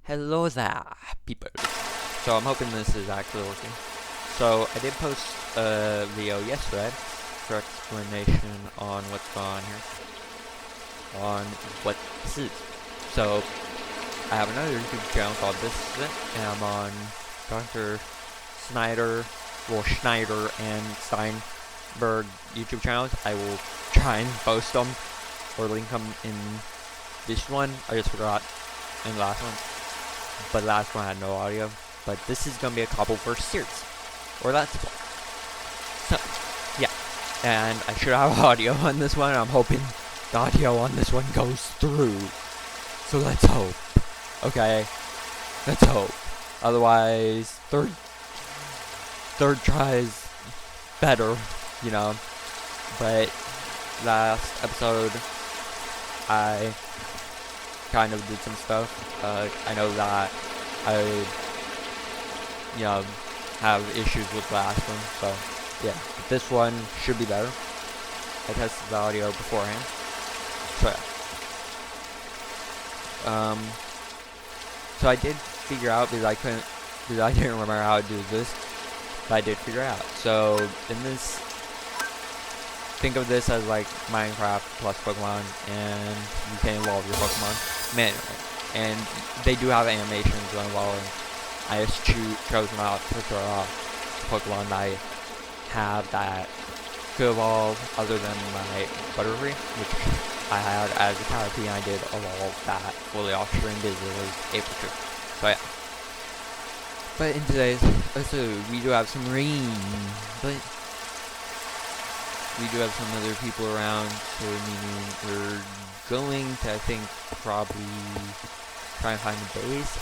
Hello there, people. So I'm hoping this is actually working. So I did post a video yesterday for explanation on what's going on here, on what this is. So I have another YouTube channel called This Is It, and I'm on Dr. Schneider and Steinberg YouTube channels. I will try and post them or link them in this one. I just forgot in the last one. But the last one had no audio. But this is going to be a Cobbleverse series. Or Let's Play. So, yeah. And I should have audio on this one. I'm hoping the audio on this one goes through. So let's hope. Okay. Let's hope. Otherwise, third try is better, you know. But last episode, I kind of did some stuff. I know that I, have issues with the last one, so yeah. But this one should be better. I tested the audio beforehand, so yeah. So I did figure out because I didn't remember how to do this, but I did figure it out. So in this, think of this as like Minecraft plus Pokemon, and you can evolve your Pokemon manually. And they do have animations on evolving. I just chose not to throw off Pokemon that I have that could evolve other than my Butterfree, which I had as a Caterpie, and I did evolve that fully off-stream digitally able to. So yeah. But in today's episode, we do have some rain, but we do have some other people around, so meaning we're going to, I think, probably try and find a base.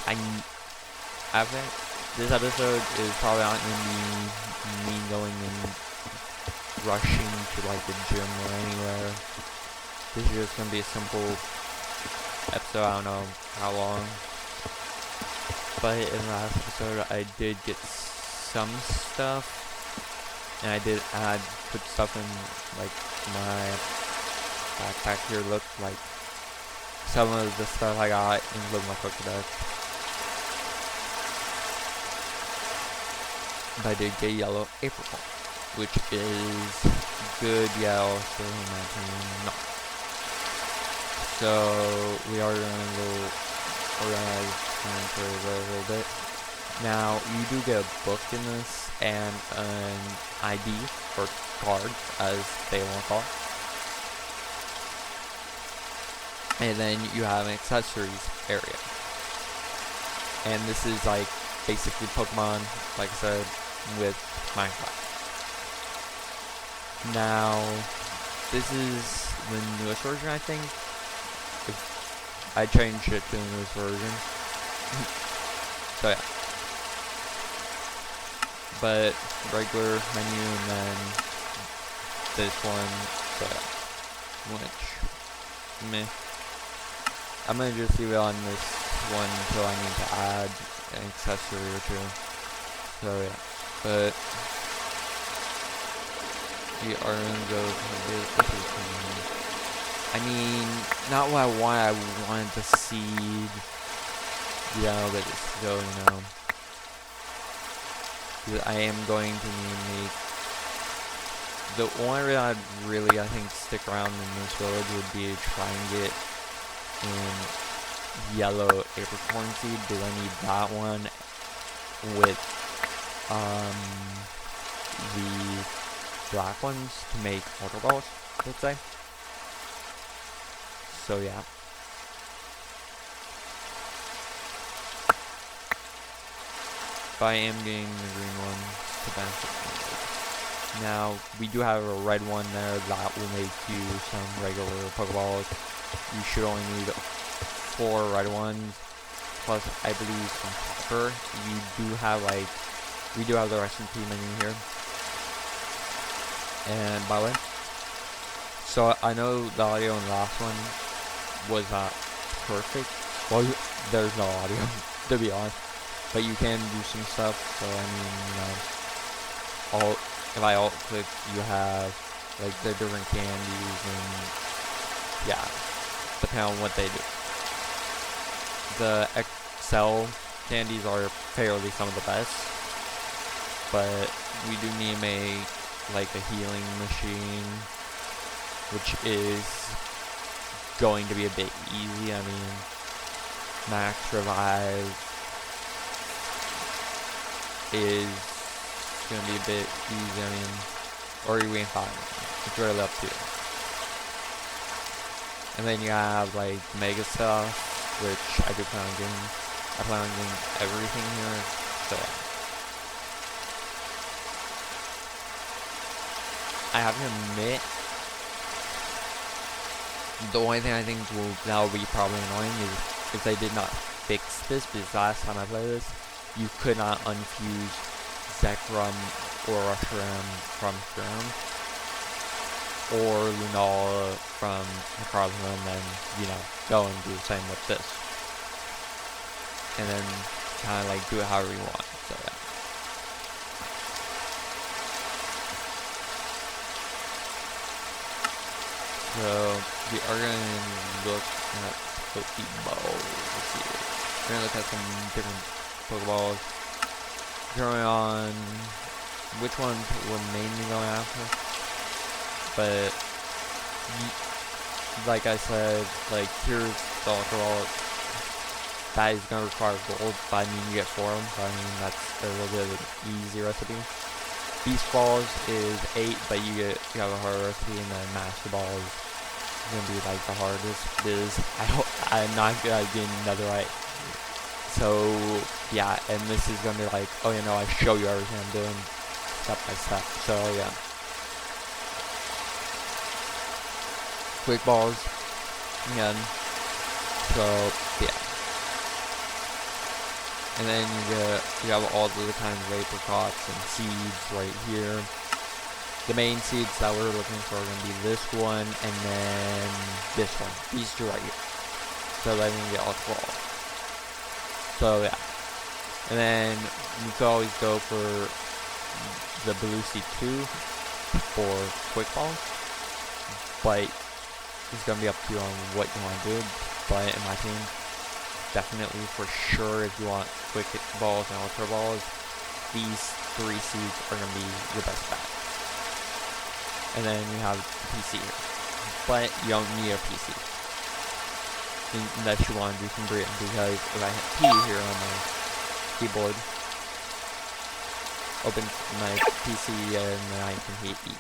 This episode is probably not going to be me going and rushing to like the gym or anywhere. This is just going to be a simple episode. I don't know how long. But in the last episode, I did get some stuff. And I did put stuff in, like, my backpack here. Looked like some of the stuff I got including my Pokédex. But I did get yellow apricot, which is good, yeah, also in my opinion, no. So, we are going to go organize for a little bit. Now, you do get a book in this, and an ID, or card, as they want to call it. And then you have an accessories area. And this is like, basically Pokemon, like I said, with Minecraft. Now, this is the newest version, I think. I changed it to the newest version. So yeah. But regular menu and then this one, so yeah. Which, meh. I'm gonna just leave it on this one until I need to add an accessory or two. So yeah. But we are gonna go to this. I mean, not what I want. I wanted the seed. Yeah, but still, you know. I am going to make the only reason I'd really, I think, stick around in this village would be to try and get in yellow apricorn seed, because I need that one with the black ones to make Ultra Balls, let's say. So yeah. But I am getting the green one to benefit from. Now, we do have a red one there that will make you some regular Pokeballs. You should only need 4 red ones, plus I believe some copper. You do have like, we do have the recipe menu here. And by the way, so I know the audio in the last one was not perfect. Well, there's no audio, to be honest. But you can do some stuff, so I mean, if I alt click, you have like the different candies, and yeah, depending on what they do. The cell candies are fairly some of the best, but we do need to make like a healing machine, which is going to be a bit easy. I mean, max revive is going to be a bit easy. I mean, or you win 5. It's really up to you. And then you have like mega stuff, which I do plan on getting. I plan on getting everything here. So I have to admit, the only thing I think that will be probably annoying is if they did not fix this, because last time I played this, you could not unfuse Zekrom or Reshiram from Ground, or Lunala from Necrozma, and then, you know, go and do the same with this. And then kind of like do it however you want, so yeah. So, we are going to look at Pokeballs here. We're going to look at some different Pokeballs. Going on which ones we're mainly going after. But, like I said, like, here's the Ultra Ball. That is going to require gold, but I mean, you get 4 of them, so I mean, that's a little bit of an easy recipe. Beast Balls is 8, but you have a harder recipe, and then Master Ball is gonna be like the hardest. I'm not good at getting another right. So yeah, and this is gonna be like, oh you know, I show you everything I'm doing step by step. So yeah. Quick balls again. So yeah. And then you have all the kinds of apricots and seeds right here. The main seeds that we're looking for are going to be this one and then this one. These 2 right here. So that we can get all 12. So yeah. And then you can always go for the blue seed 2 for quick balls. But it's going to be up to you on what you want to do. But in my opinion, definitely for sure, if you want quick balls and ultra balls, these 3 seeds are going to be your best bet. And then you have the PC here. But you don't need a PC. Unless you want to do some breeding, because if I hit P here on my keyboard, open my PC and then I can hit E.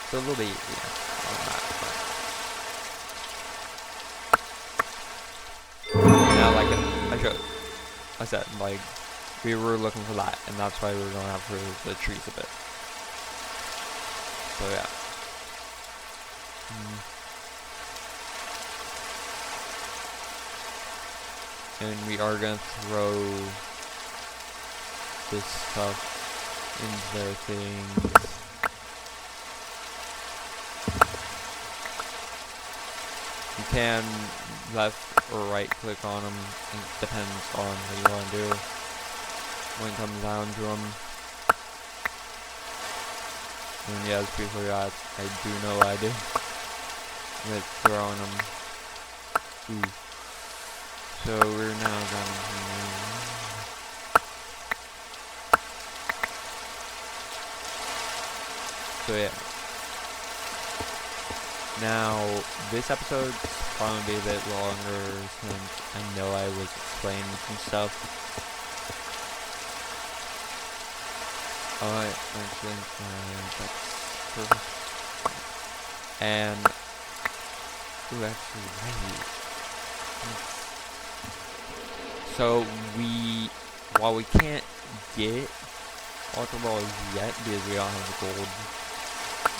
So a little bit easier on that part. I said, like, we were looking for that, and that's why we were going after the trees a bit. So yeah. And we are going to throw this stuff into their things. You can left or right click on them. It depends on what you want to do when it comes down to them. And yes, before that, I do know what I do with throwing them. Ooh. So we're now going to... So yeah. Now, this episode's probably be a bit longer since I know I was explaining some stuff. Alright, actually, that's perfect. And, ooh, actually, right. So, while we can't get Ultra Balls yet, because we don't have the gold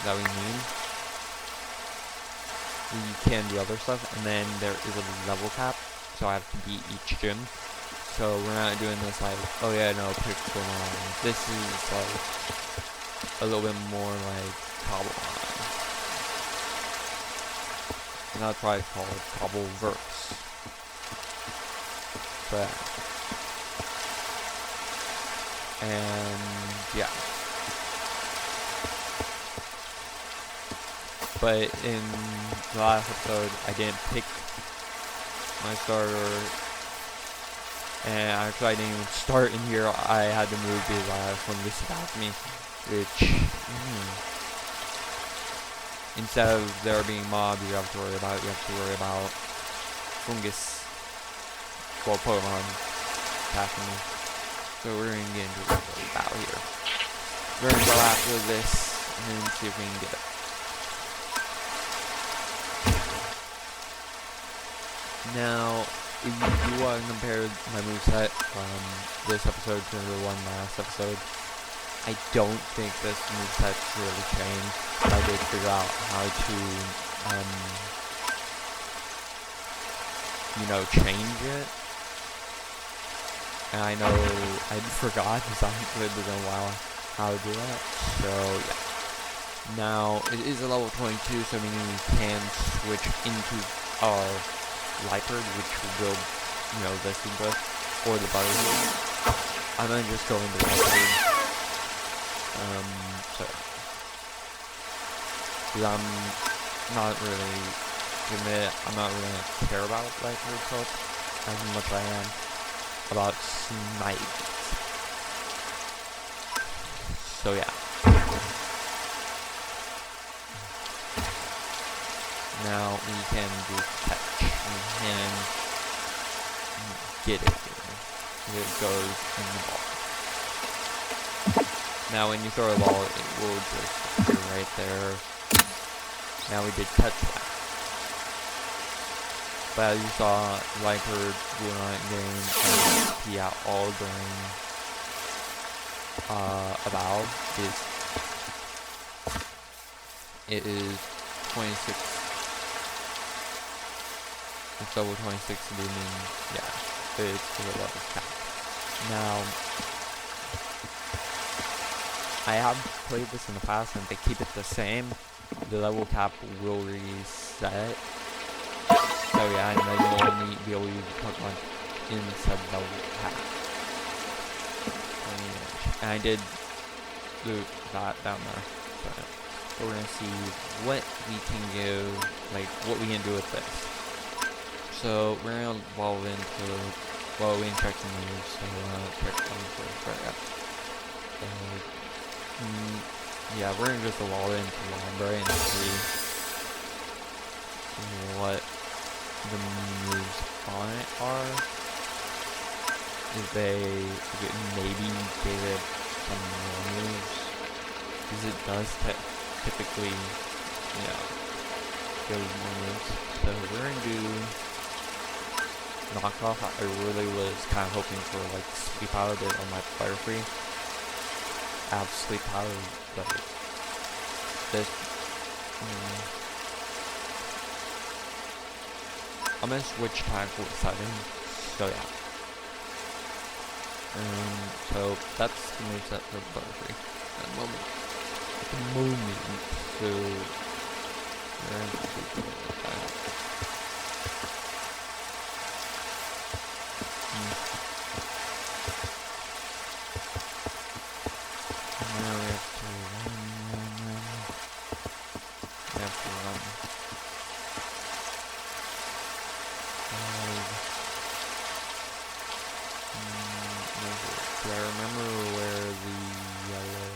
that we need, we can do other stuff, and then there is a level cap, so I have to beat each gym. So we're not doing this like, oh yeah, no, pick one. This is like a little bit more like Cobbleverse. And that's probably called Cobbleverse. But and yeah. But in the last episode, I didn't pick my starter And actually I didn't even start in here. I had to move because I have fungus attacked me, which instead of there being mobs you have to worry about fungus, well, Pokemon attacking me. So we're gonna get into a battle here. We're gonna go after this and see if we can get it. Now, if you want to compare my moveset from this episode to the one last episode, I don't think this moveset's really changed. I did figure out how to, change it. And I know I forgot because I haven't played it in a while how to do that. So, yeah. Now, it is a level 22, so meaning we can switch into our Lyperd, which will build, this into it, or the Butterhead. I'm gonna just go into Lyperd. So, because I'm not really gonna care about Lyperd so as much as I am about Snipes. So yeah. Now we can do catch. We can get it here. It goes in the ball. Now when you throw a ball, it will just be right there. Now we did catch that. But as you saw, Lyperd will not gain XP at all during a battle. It is 26. It's level 26, meaning, yeah, it's the level cap. Now, I have played this in the past, and if they keep it the same, the level cap will reset. So yeah, and then you'll only be able to use the Pokemon in said level cap. And I did do that down there. But we're gonna see what we can do, what we can do with this. So we're gonna evolve into, we can check some moves, so check them first, right? Yeah, we're gonna just evolve into Lombre and see what the moves on it are. If they maybe give it some more moves, because it does typically, give more moves. So we're gonna do knockoff. I really was kind of hoping for sleep powder, but on my fire free, I have sleep powder, but this. I'm gonna switch tackle settings. So yeah. So that's the moveset for Butterfree at the moment. So we're gonna do that. Now we have to run. We have to run. Do I remember where the yellow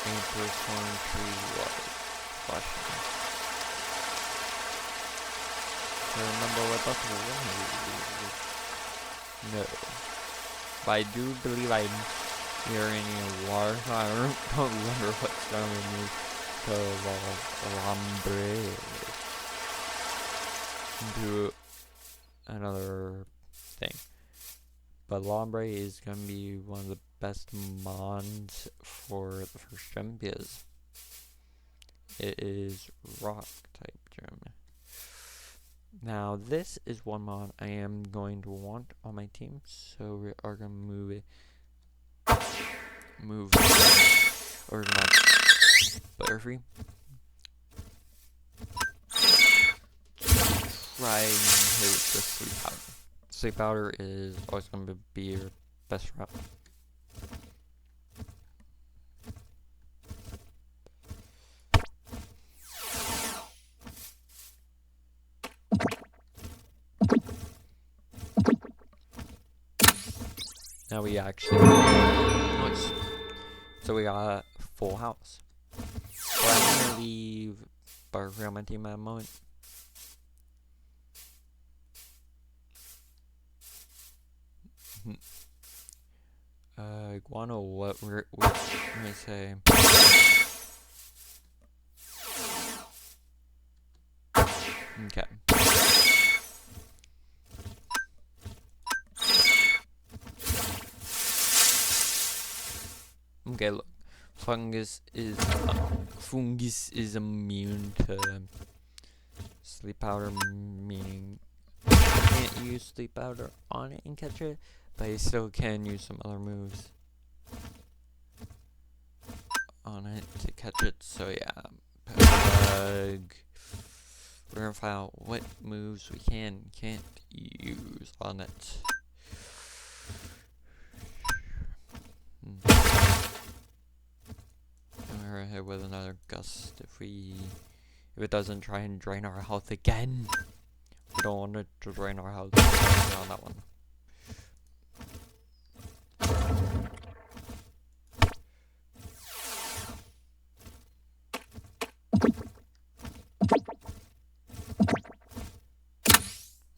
acorn tree was? I remember what that was. No. But I do believe I'm hearing a water. I don't remember what's going to move to Lombre into another thing. But Lombre is going to be one of the best mons for the first gym because it is rock type gym. Now this is one mon I am going to want on my team, so we are going to move it. Or not Butterfree. Try and hit with the sleep powder. Sleep powder is always going to be your best rep. Now we actually nice. So we got a full house. So I'm gonna leave Barker on my team at the moment. Iguana, what we're gonna say. Okay. Okay, look. Fungus is immune to sleep powder, meaning you can't use sleep powder on it and catch it, but you still can use some other moves on it to catch it. So yeah, bug. We're gonna find out what moves we can and can't use on it. And we're gonna hit with another gust if it doesn't try and drain our health again. We don't want it to drain our health on that one.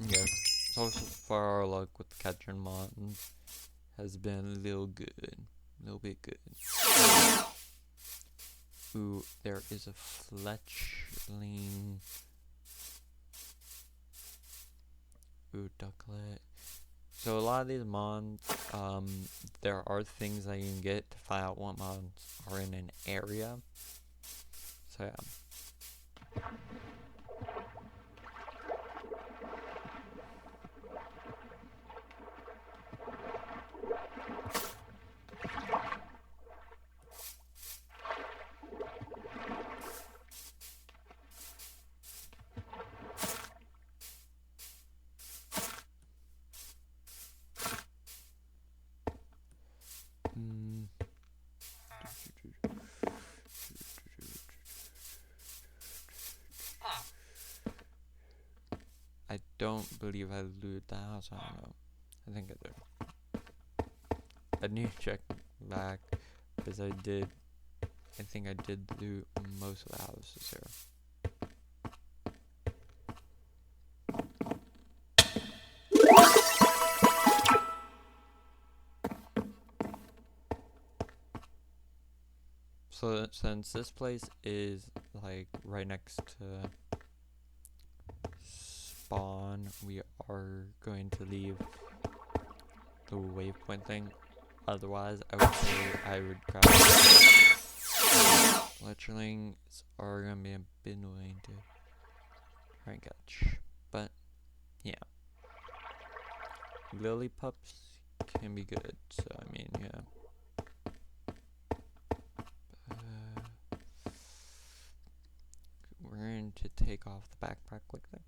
Yeah, so far our luck with catching mons has been a little bit good. Ooh, there is a fletchling. Ooh, ducklet. So a lot of these mons, there are things that you can get to find out what mons are in an area. So yeah. I don't believe I looted the house. I don't know. I think I did. I need to check back because I think I did loot most of the houses here. So since this place is like right next to spawn, we are going to leave the waypoint thing. Otherwise, I would say I would grab Fletchlings are gonna be a bit annoying to try and catch. But yeah. Lily pups can be good, so I mean yeah. We're going to take off the backpack quickly.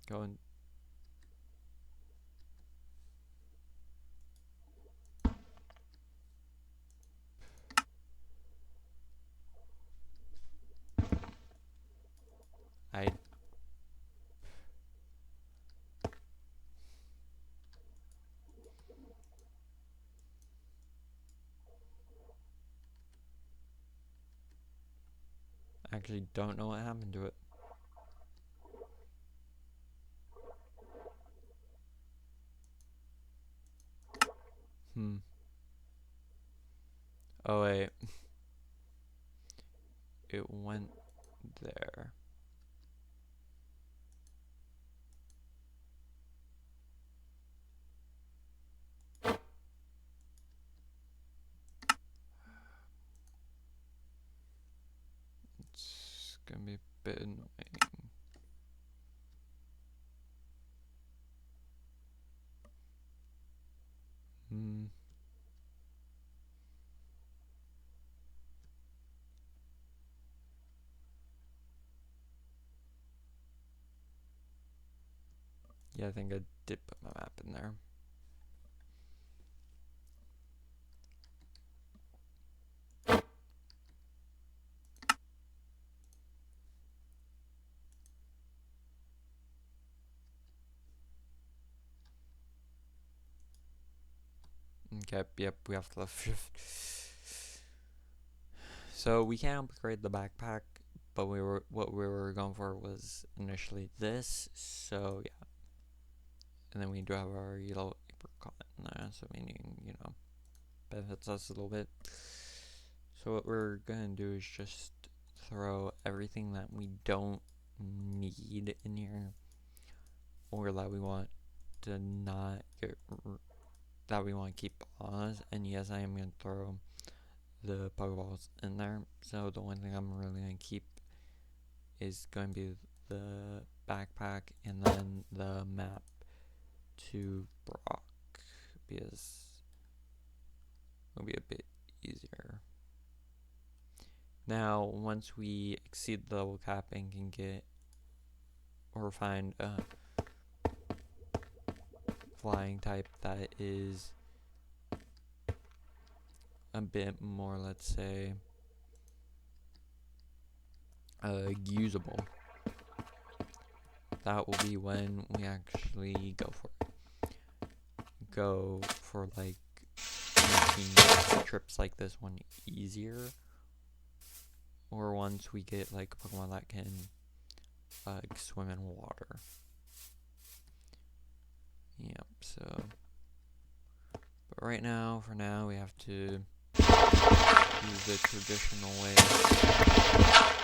Go and I actually don't know what happened to it. Oh wait. It went there. It's gonna be a bit annoying. Yeah, I think I did put my map in there. Yep, we have to left shift. So we can upgrade the backpack, but what we were going for was initially this. So yeah, and then we do have our yellow apricot in there, so meaning benefits us a little bit. So what we're gonna do is just throw everything that we don't need in here, or that we want to not get that we want to keep on us. And yes, I am gonna throw the Pokeballs in there. So the one thing I'm really gonna keep is going to be the backpack and then the map to Brock, because it'll be a bit easier. Now, once we exceed the level cap and can get or find a flying type that is a bit more, let's say, usable, that will be when we actually go for it. Go for like making trips like this one easier, or once we get like a Pokemon that can swim in water. Yep, so but right now, for now, we have to use the traditional way,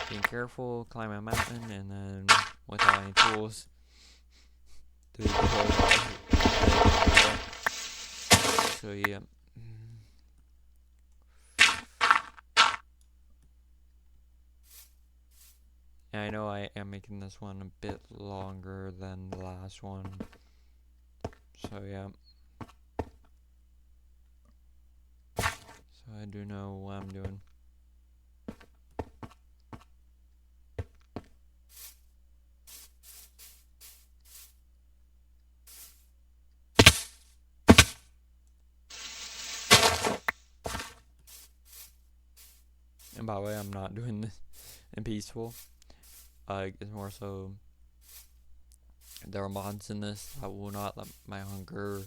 being careful, climb a mountain, and then without any tools do the whole. So yeah. And I know I am making this one a bit longer than the last one. So yeah. So I do know what I'm doing. And by the way, I'm not doing this in peaceful. It's more so there are mods in this that will not let my hunger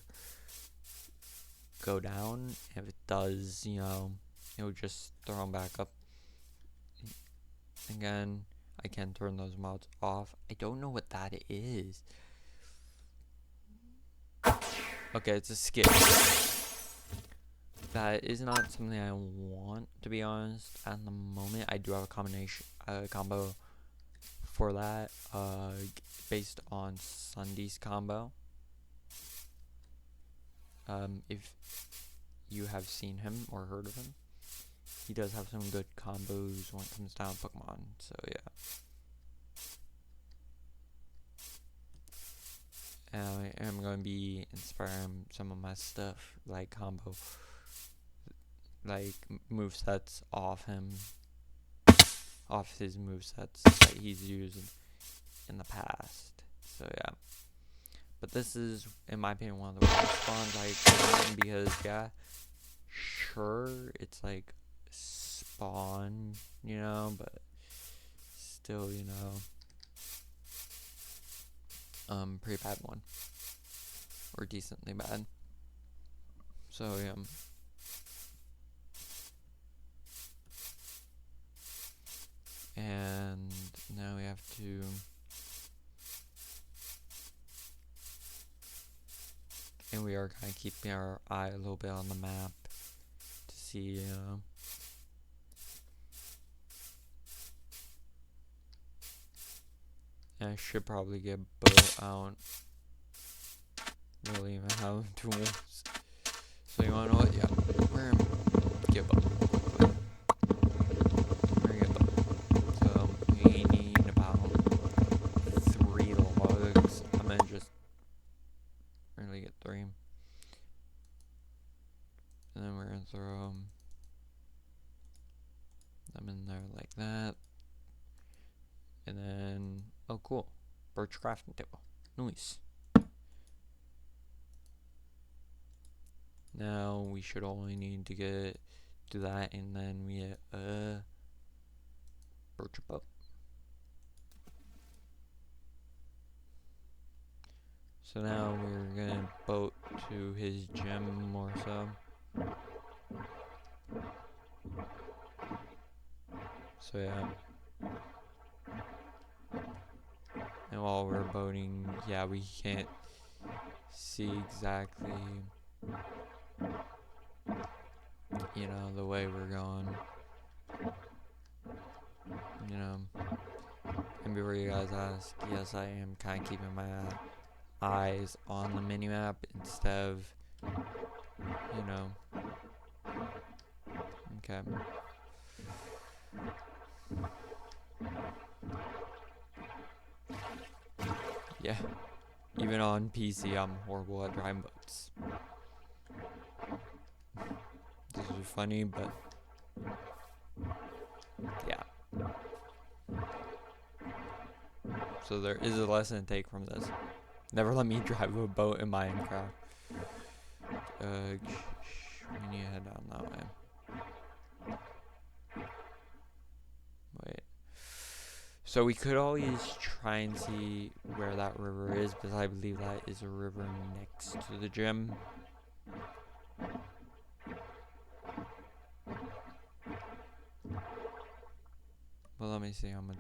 go down. If it does, it will just throw them back up. Again, I can turn those mods off. I don't know what that is. Okay, it's a skip. That is not something I want, to be honest, at the moment. I do have a combo for that, based on Sunday's combo. If you have seen him or heard of him, he does have some good combos when it comes down to Pokemon, so yeah. And I am going to be inspiring some of my stuff, like combo, like movesets off his movesets that he's used in the past. So yeah. But this is, in my opinion, one of the worst spawns I can, because yeah, sure, it's like spawn, but still, pretty bad one, or decently bad. So yeah. And now we have to and we are kind of keeping our eye a little bit on the map to see, and I should probably get boat out. Really even have tools. So you wanna know what? Yeah, we're gonna get boat quickly. We're gonna get boat. So we need about 3 logs. I'm gonna just really get 3. And then we're gonna throw them in there like that. And then, oh cool, birch crafting table. Nice. Now we should only need to do that, and then we get a birch boat. So now we're gonna boat to his gym more so. So yeah. And while we're boating, yeah, we can't see exactly, you know, the way we're going. You know, and before you guys ask, yes, I am kind of keeping my eyes on the mini-map instead of, you know, okay. Yeah, even on PC, I'm horrible at driving boats. This is funny, but yeah. So there is a lesson to take from this. Never let me drive a boat in Minecraft. We need to head down that way. Wait. So we could always try and see where that river is, because I believe that is a river next to the gym. Well, let me see how much.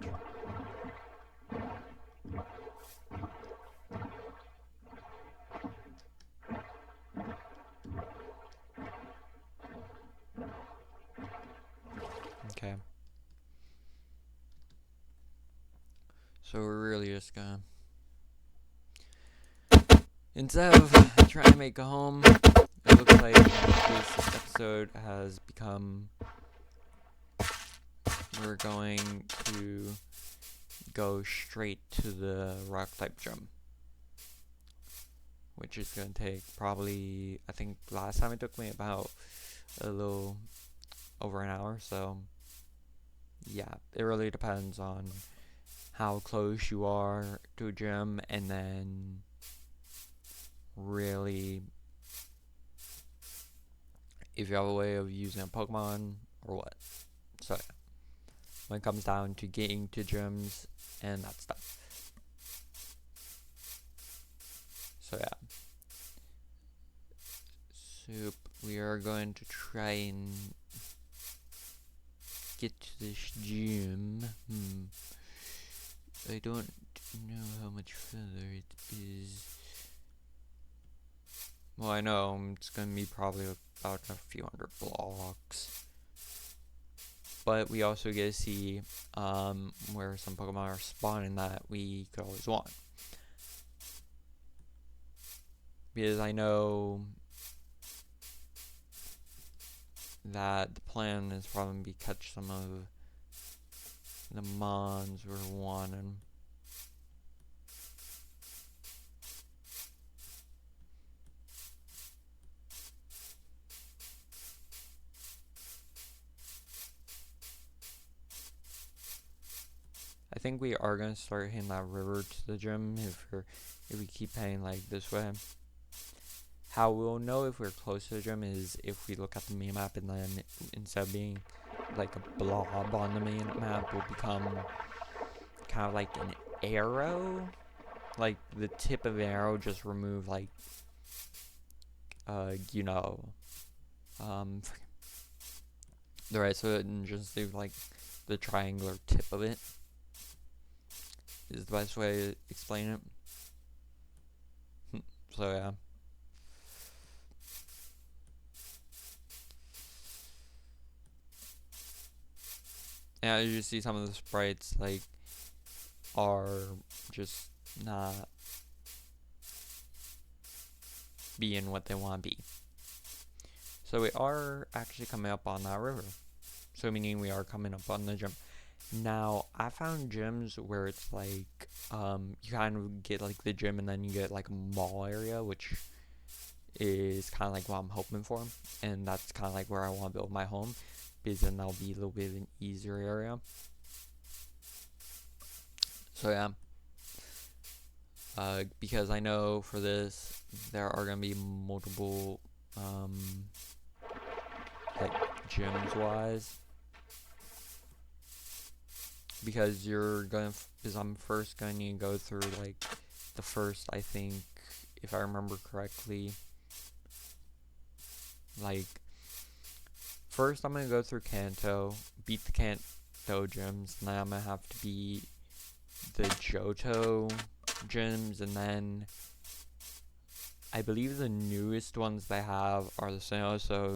Okay. So we're really just gonna, instead of trying to make a home, it looks like this episode has become, we're going to go straight to the rock type gym, which is going to take probably, I think last time it took me about a little over an hour. So yeah, it really depends on how close you are to a gym, and then really if you have a way of using a Pokemon or what. So yeah, when it comes down to getting to gyms and that stuff. So yeah, soup, we are going to try and get to this gym. I don't know how much further it is. Well, I know it's gonna be probably about a few hundred blocks. But we also get to see where some Pokemon are spawning that we could always want. Because I know that the plan is probably to catch some of the mons we're wanting. I think we are gonna start hitting that river to the gym if we keep heading like this way. How we'll know if we're close to the gym is if we look at the map, and then instead of being like a blob on the map, will become kind of like an arrow. Like the tip of an arrow just remove like you know the right, so it just do like the triangular tip of it is the best way to explain it. So yeah. Yeah, you see some of the sprites like are just not being what they want to be. So we are actually coming up on that river. So meaning we are coming up on the gym. Now, I found gyms where it's like, you kind of get like the gym and then you get like a mall area, which is kind of like what I'm hoping for. And that's kind of like where I want to build my home, because then that'll be a little bit of an easier area. So yeah. Because I know for this, there are going to be multiple, like gyms wise. Because because I'm first going to go through like the first, I think, if I remember correctly, like first I'm gonna go through Kanto, beat the Kanto gyms, and then I'm gonna have to beat the Johto gyms, and then I believe the newest ones they have are the Sinnoh, so